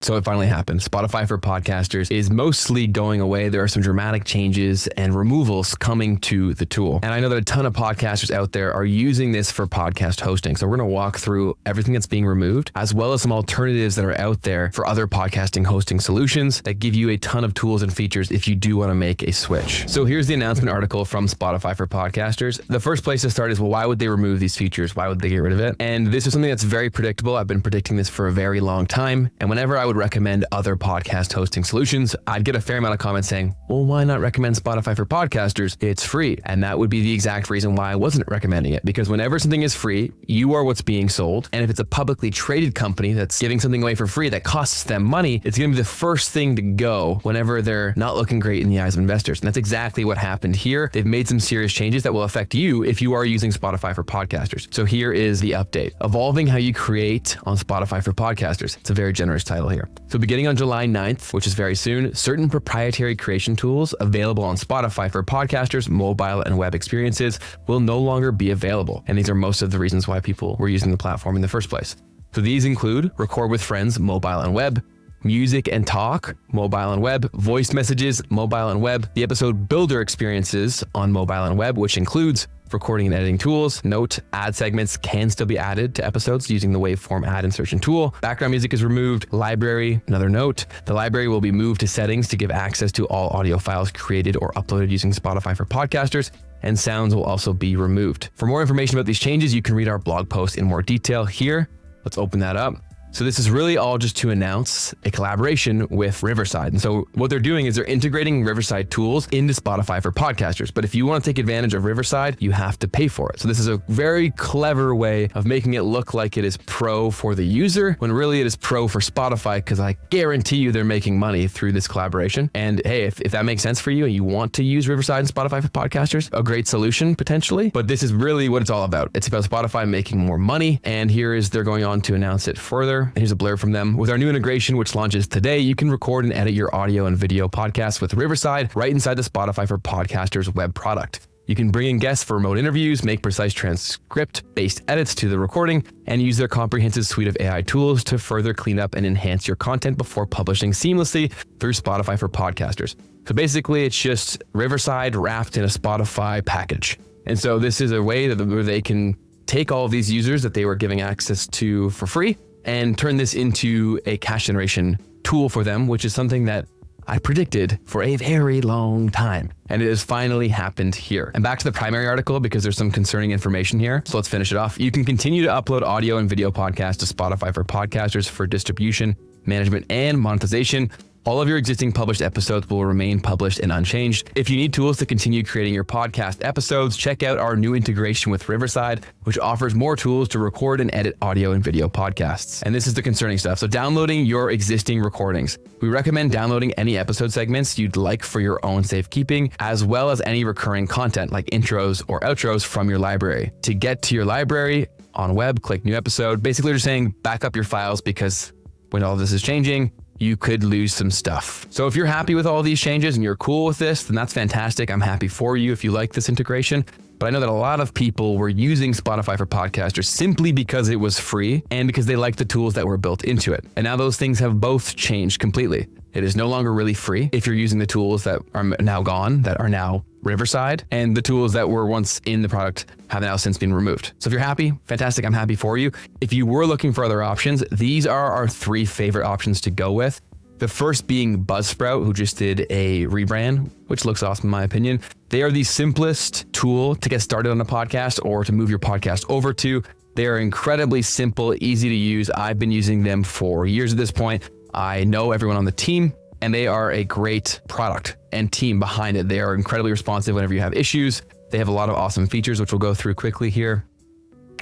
So it finally happened. Spotify for Podcasters is mostly going away. There are some dramatic changes and removals coming to the tool. And I know that a ton of podcasters out there are using this for podcast hosting. So we're going to walk through everything that's being removed, as well as some alternatives that are out there for other podcasting hosting solutions that give you a ton of tools and features if you do want to make a switch. So here's the announcement article from Spotify for Podcasters. The first place to start is, well, why would they remove these features? Why would they get rid of it? And this is something that's very predictable. I've been predicting this for a very long time. And whenever I would recommend other podcast hosting solutions, I'd get a fair amount of comments saying, well, why not recommend Spotify for Podcasters? It's free. And that would be the exact reason why I wasn't recommending it, because whenever something is free, you are what's being sold. And if it's a publicly traded company that's giving something away for free that costs them money, it's going to be the first thing to go whenever they're not looking great in the eyes of investors. And that's exactly what happened here. They've made some serious changes that will affect you if you are using Spotify for Podcasters. So here is the update. Evolving how you create on Spotify for Podcasters. It's a very generous title here. So beginning on July 9th, which is very soon, certain proprietary creation tools available on Spotify for Podcasters, mobile and web experiences will no longer be available. And these are most of the reasons why people were using the platform in the first place. So these include Record with Friends, mobile and web, Music and Talk, mobile and web, voice messages, mobile and web, the episode builder experiences on mobile and web, which includes recording and editing tools. Note, ad segments can still be added to episodes using the waveform ad insertion tool. Background music is removed. Library, another note, the library will be moved to settings to give access to all audio files created or uploaded using Spotify for Podcasters, and sounds will also be removed. For more information about these changes, you can read our blog post in more detail here. Let's open that up. So this is really all just to announce a collaboration with Riverside. And so what they're doing is they're integrating Riverside tools into Spotify for Podcasters. But if you want to take advantage of Riverside, you have to pay for it. So this is a very clever way of making it look like it is pro for the user, when really it is pro for Spotify, because I guarantee you they're making money through this collaboration. And hey, if that makes sense for you and you want to use Riverside and Spotify for Podcasters, a great solution potentially. But this is really what it's all about. It's about Spotify making more money. And here is they're going on to announce it further. Here's a blurb from them. With our new integration, which launches today, you can record and edit your audio and video podcasts with Riverside right inside the Spotify for Podcasters web product. You can bring in guests for remote interviews, make precise transcript-based edits to the recording, and use their comprehensive suite of AI tools to further clean up and enhance your content before publishing seamlessly through Spotify for Podcasters. So basically, it's just Riverside wrapped in a Spotify package. And so this is a way that where they can take all of these users that they were giving access to for free and turn this into a cash generation tool for them, which is something that I predicted for a very long time. And it has finally happened here. And back to the primary article, because there's some concerning information here. So let's finish it off. You can continue to upload audio and video podcasts to Spotify for Podcasters for distribution, management, and monetization. All of your existing published episodes will remain published and unchanged. If you need tools to continue creating your podcast episodes, check out our new integration with Riverside, which offers more tools to record and edit audio and video podcasts. And this is the concerning stuff. So downloading your existing recordings. We recommend downloading any episode segments you'd like for your own safekeeping, as well as any recurring content like intros or outros from your library. To get to your library on web, click new episode. Basically, they're saying back up your files, because when all this is changing, you could lose some stuff. So if you're happy with all these changes and you're cool with this, then that's fantastic. I'm happy for you if you like this integration. But I know that a lot of people were using Spotify for Podcasters simply because it was free and because they liked the tools that were built into it. And now those things have both changed completely. It is no longer really free if you're using the tools that are now gone, that are now Riverside, and the tools that were once in the product have now since been removed. So if you're happy, fantastic, I'm happy for you. If you were looking for other options, these are our 3 favorite options to go with. The first being Buzzsprout, who just did a rebrand, which looks awesome in my opinion. They are the simplest tool to get started on a podcast or to move your podcast over to. They are incredibly simple, easy to use. I've been using them for years at this point. I know everyone on the team, and they are a great product and team behind it. They are incredibly responsive whenever you have issues. They have a lot of awesome features, which we'll go through quickly here.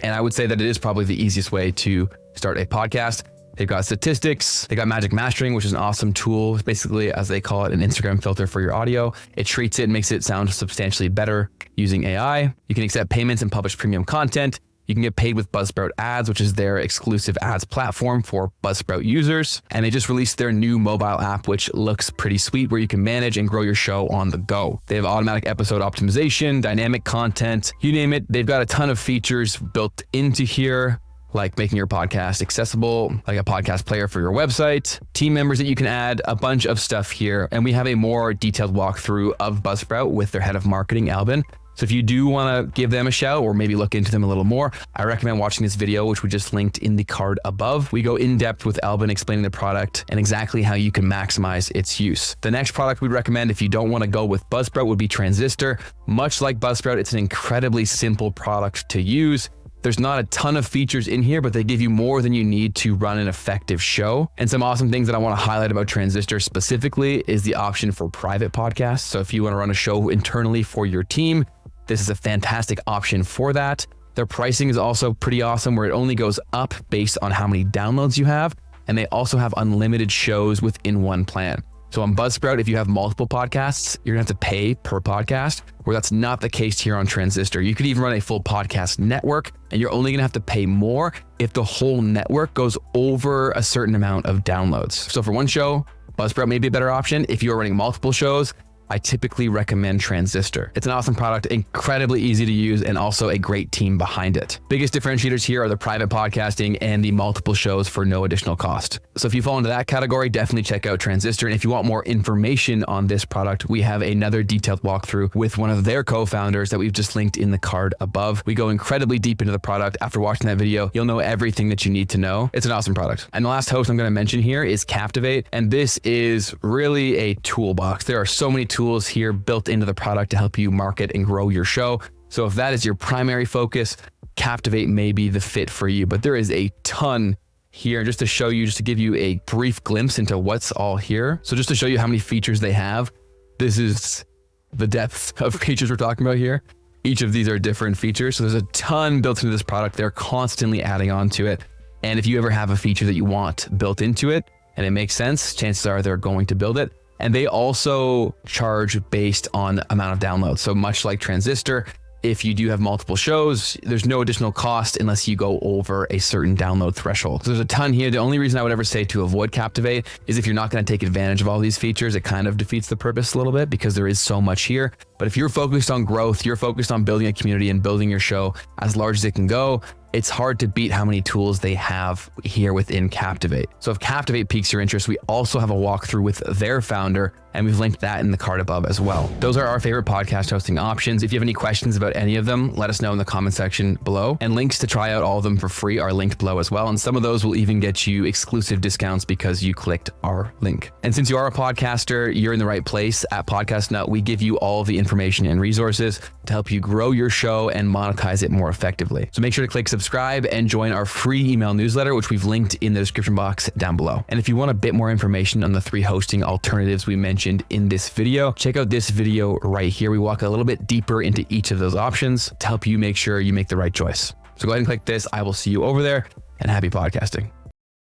And I would say that it is probably the easiest way to start a podcast. They've got statistics. They got Magic Mastering, which is an awesome tool. It's basically, as they call it, an Instagram filter for your audio. It treats it and makes it sound substantially better using AI. You can accept payments and publish premium content. You can get paid with Buzzsprout ads, which is their exclusive ads platform for Buzzsprout users. And they just released their new mobile app, which looks pretty sweet, where you can manage and grow your show on the go. They have automatic episode optimization, dynamic content, you name it. They've got a ton of features built into here. like making your podcast accessible, like a podcast player for your website, team members that you can add, a bunch of stuff here. And we have a more detailed walkthrough of Buzzsprout with their head of marketing, Albin. So if you do want to give them a shout or maybe look into them a little more, I recommend watching this video, which we just linked in the card above. We go in depth with Albin explaining the product and exactly how you can maximize its use. The next product we'd recommend if you don't want to go with Buzzsprout would be Transistor. Much like Buzzsprout, it's an incredibly simple product to use. There's not a ton of features in here, but they give you more than you need to run an effective show. And some awesome things that I want to highlight about Transistor specifically is the option for private podcasts. So if you want to run a show internally for your team, this is a fantastic option for that. Their pricing is also pretty awesome, where it only goes up based on how many downloads you have. And they also have unlimited shows within one plan. So on Buzzsprout, if you have multiple podcasts, you're gonna have to pay per podcast, where that's not the case here on Transistor. You could even run a full podcast network, and you're only gonna have to pay more if the whole network goes over a certain amount of downloads. So for one show, Buzzsprout may be a better option. If you're running multiple shows, I typically recommend Transistor. It's an awesome product, incredibly easy to use, and also a great team behind it. Biggest differentiators here are the private podcasting and the multiple shows for no additional cost. So if you fall into that category, definitely check out Transistor. And if you want more information on this product, we have another detailed walkthrough with one of their co-founders that we've just linked in the card above. We go incredibly deep into the product. After watching that video, you'll know everything that you need to know. It's an awesome product. And the last host I'm gonna mention here is Captivate. And this is really a toolbox. There are so many tools here built into the product to help you market and grow your show. So if that is your primary focus, Captivate may be the fit for you, but there is a ton here just to show you, just to give you a brief glimpse into what's all here. So just to show you how many features they have, this is the depth of features we're talking about here. Each of these are different features. So there's a ton built into this product. They're constantly adding on to it. And if you ever have a feature that you want built into it and it makes sense, chances are they're going to build it. And they also charge based on amount of downloads. So much like Transistor, if you do have multiple shows, there's no additional cost unless you go over a certain download threshold. So there's a ton here. The only reason I would ever say to avoid Captivate is if you're not going to take advantage of all these features, it kind of defeats the purpose a little bit because there is so much here. But if you're focused on growth, you're focused on building a community and building your show as large as it can go, it's hard to beat how many tools they have here within Captivate. So if Captivate piques your interest, we also have a walkthrough with their founder, and we've linked that in the card above as well. Those are our favorite podcast hosting options. If you have any questions about any of them, let us know in the comment section below. And links to try out all of them for free are linked below as well. And some of those will even get you exclusive discounts because you clicked our link. And since you are a podcaster, you're in the right place. At Podcast Nut, we give you all of the information and resources to help you grow your show and monetize it more effectively. So make sure to click subscribe and join our free email newsletter, which we've linked in the description box down below. And if you want a bit more information on the 3 hosting alternatives we mentioned in this video, check out this video right here. We walk a little bit deeper into each of those options to help you make sure you make the right choice. So go ahead and click this. I will see you over there, and happy podcasting.